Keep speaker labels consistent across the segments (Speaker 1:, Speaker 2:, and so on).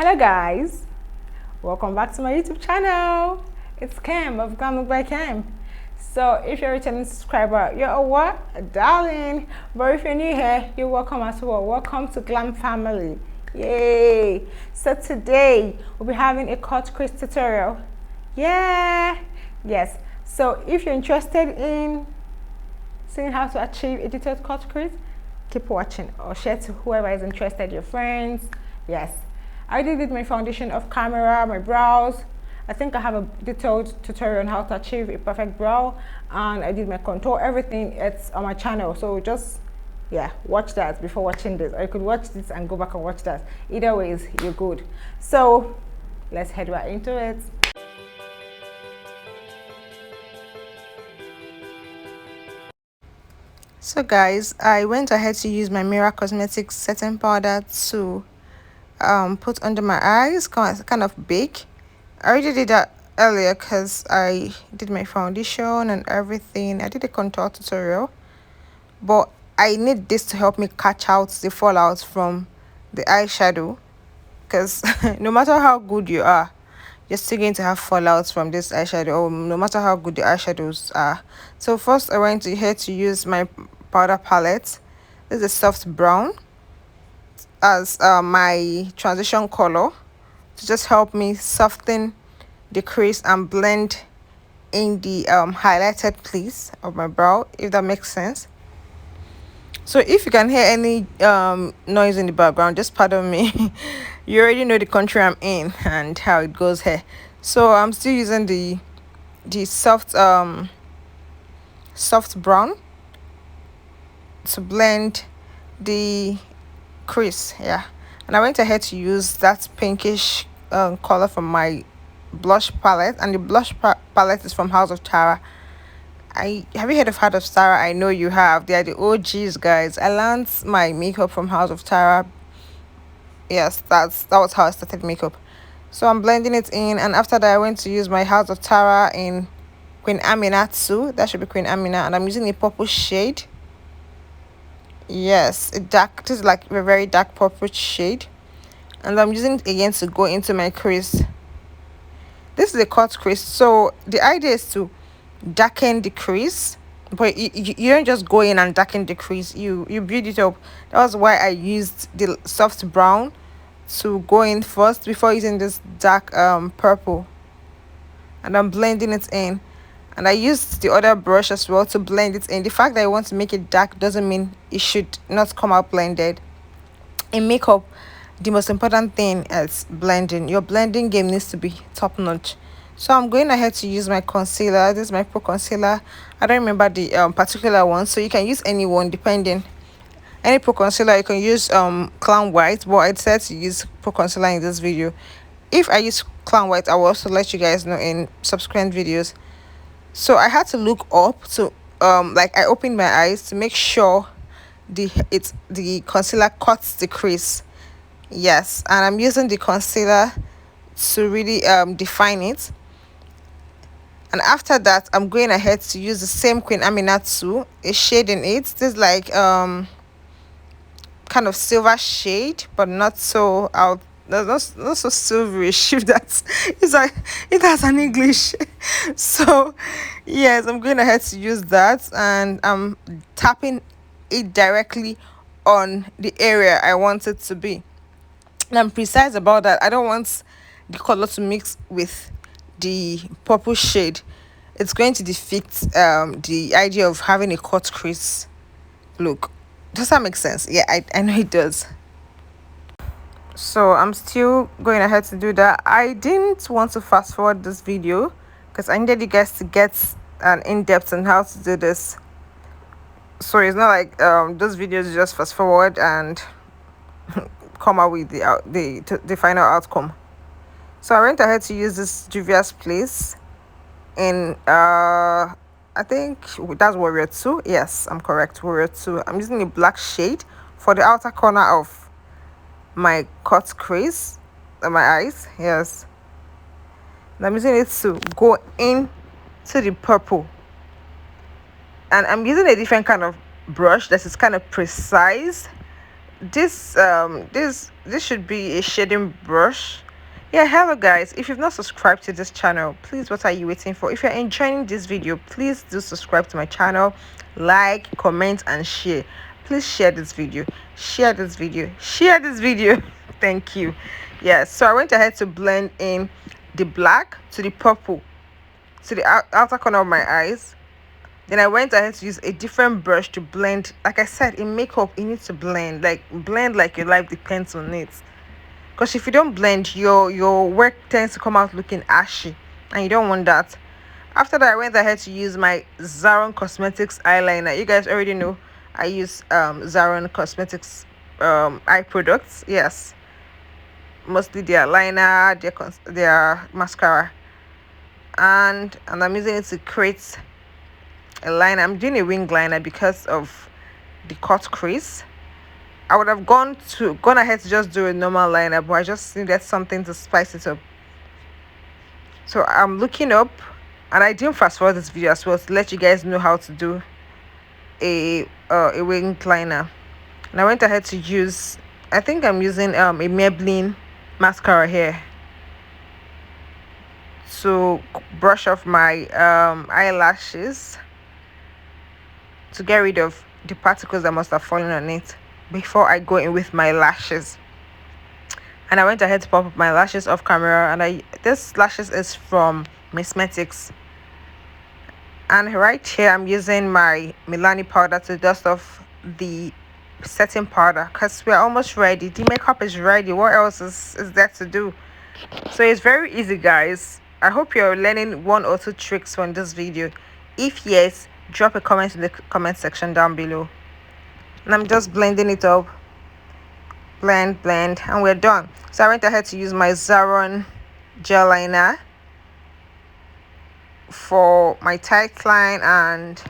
Speaker 1: Hello guys, welcome back to my YouTube channel. It's Kim of Glamlookbykem. So if you're a returning subscriber, you're a what? A darling. But if you're new here, you're welcome as well. Welcome to Glam family. Yay! So today we'll be having a cut crease tutorial. Yeah! Yes. So if you're interested in seeing how to achieve a detailed cut crease, keep watching or share to whoever is interested, your friends. Yes. I did my foundation off camera, my brows. I think I have a detailed tutorial on how to achieve a perfect brow, and I did my contour, everything. It's on my channel, so just watch that before watching this, or you could watch this and go back and watch that. Either ways, you're good. So let's head right into it. So guys, I went ahead to use my Mira Cosmetics setting powder to put under my eyes, kind of big. I already did that earlier because I did my foundation and everything. I did a contour tutorial, but I need this to help me catch out the fallout from the eyeshadow, because no matter how good you are, you're still going to have fallouts from this eyeshadow, or no matter how good the eyeshadows are. So first I went here to use my powder palette. This is a soft brown as my transition color to just help me soften the crease and blend in the highlighted place of my brow, if that makes sense. So if you can hear any noise in the background, just pardon me. You already know the country I'm in and how it goes here. So I'm still using the soft brown to blend the crease. Yeah, and I went ahead to use that pinkish color from my blush palette, and the blush palette is from House of Tara. Have you heard of House of Tara? I know you have. They are the OGs, guys. I learned my makeup from House of Tara. Yes, that was how I started makeup. So I'm blending it in, and after that I went to use my House of Tara in Queen Amina too. That should be Queen Amina, and I'm using a purple shade. Yes, this is like a very dark purple shade, and I'm using it again to go into my crease. This is a cut crease, so the idea is to darken the crease, but you don't just go in and darken the crease, you build it up. That was why I used the soft brown to go in first before using this dark purple, and I'm blending it in. And I used the other brush as well to blend it in. The fact that I want to make it dark doesn't mean it should not come out blended. In makeup, the most important thing is blending. Your blending game needs to be top notch. So I'm going ahead to use my concealer. This is my pro concealer. I don't remember the particular one, so you can use any one depending. Any pro concealer, you can use Clown White, but I decided to use pro concealer in this video. If I use Clown White, I will also let you guys know in subsequent videos. So I had to look up to like I opened my eyes to make sure the concealer cuts the crease. Yes, and I'm using the concealer to really define it. And after that, I'm going ahead to use the same Queen Amina 2, a shade in it. This is like kind of silver shade, but not so out. Not so silverish, if that's if that's an English. So yes, I'm going ahead to use that, and I'm tapping it directly on the area I want it to be. And I'm precise about that. I don't want the color to mix with the purple shade. It's going to defeat the idea of having a cut crease look. Does that make sense? Yeah, I know it does. So I'm still going ahead to do that. I didn't want to fast forward this video because I needed you guys to get an in-depth on how to do this. So it's not like those videos just fast forward and come out with the final outcome. So I went ahead to use this Juvia's Place in I think that's Warrior 2. Yes, I'm correct, Warrior 2. I'm using a black shade for the outer corner of my cut crease on my eyes. Yes, and I'm using it to go in to the purple, and I'm using a different kind of brush that is kind of precise. This should be a shading brush. Yeah, hello guys, if you've not subscribed to this channel, please, what are you waiting for? If you're enjoying this video, please do subscribe to my channel, like, comment and share. Please share this video, share this video, share this video. Thank you. Yes, so I went ahead to blend in the black to the purple to the outer corner of my eyes. Then I went ahead to use a different brush to blend. Like I said, in makeup you need to blend like your life depends on it, because if you don't blend, your work tends to come out looking ashy, and you don't want that. After that, I went ahead to use my Zaron Cosmetics eyeliner. You guys already know I use Zaron Cosmetics eye products. Yes, mostly their liner, their mascara, and I'm using it to create a liner. I'm doing a wing liner because of the cut crease. I would have gone ahead to just do a normal liner, but I just needed something to spice it up. So I'm looking up, and I didn't fast forward this video as well to let you guys know how to do a wing liner. And I went ahead to use, I think I'm using a Maybline mascara here to brush off my eyelashes, to get rid of the particles that must have fallen on it before I go in with my lashes. And I went ahead to pop up my lashes off camera, and this lashes is from Cosmetics. And right here I'm using my Milani powder to dust off the setting powder, because we're almost ready. The makeup is ready. What else is there to do? So it's very easy, guys. I hope you're learning one or two tricks from this video. If yes, drop a comment in the comment section down below. And I'm just blending it up, blend, and we're done. So I went ahead to use my Zaron gel liner for my tight line and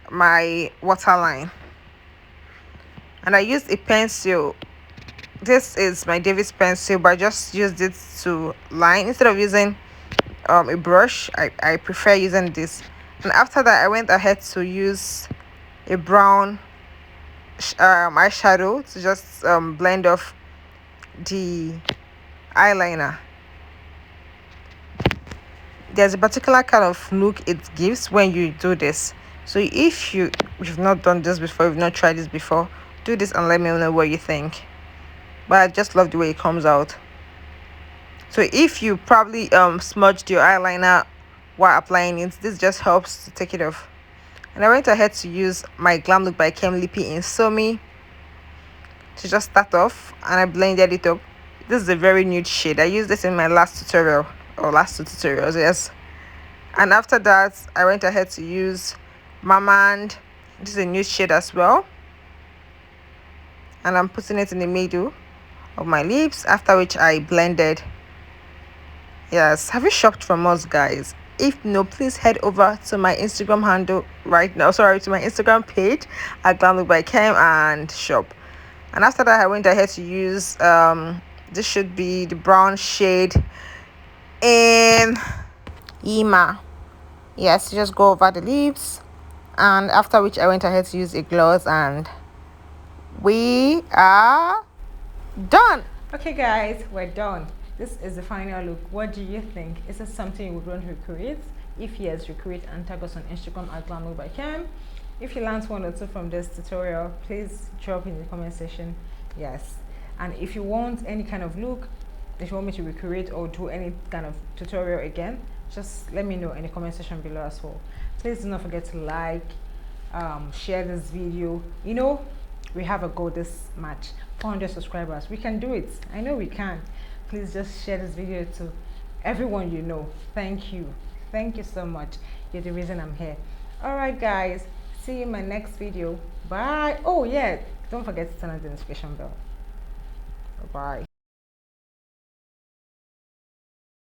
Speaker 1: my waterline, and I used a pencil. This is my David's pencil, but I just used it to line instead of using a brush. I prefer using this. And after that, I went ahead to use a brown eyeshadow to just blend off the eyeliner. There's a particular kind of look it gives when you do this. So if you've not done this before, you've not tried this before, do this and let me know what you think. But I just love the way it comes out. So if you probably smudged your eyeliner while applying it, this just helps to take it off. And I went ahead to use my Glamlookbykem Lippy in Sohime to just start off, and I blended it up. This is a very nude shade. I used this in my last tutorial, or last two tutorials, yes. And after that, I went ahead to use Marmand. This is a nude shade as well, and I'm putting it in the middle of my lips, after which I blended. Yes, have you shopped from us, guys? If no, please head over to my Instagram handle right now, sorry, to my Instagram page at Glamlookbykem and shop. And after that, I went ahead to use this should be the brown shade in Yima. Yes, just go over the lips, and after which I went ahead to use a gloss, and we are done. Okay guys, we're done. This is the final look. What do you think? Is it something you would want to recreate? If yes, recreate and tag us on Instagram at Glamlookbykem. If you learned one or two from this tutorial, please drop in the comment section. Yes. And if you want any kind of look, if you want me to recreate or do any kind of tutorial again, just let me know in the comment section below as well. Please do not forget to like, share this video. You know, we have a goal this March, 400 subscribers. We can do it. I know we can. Please just share this video to everyone you know. Thank you so much. You're the reason I'm here. All right guys, see you in my next video. Bye. Oh yeah, don't forget to turn on the notification bell. Bye.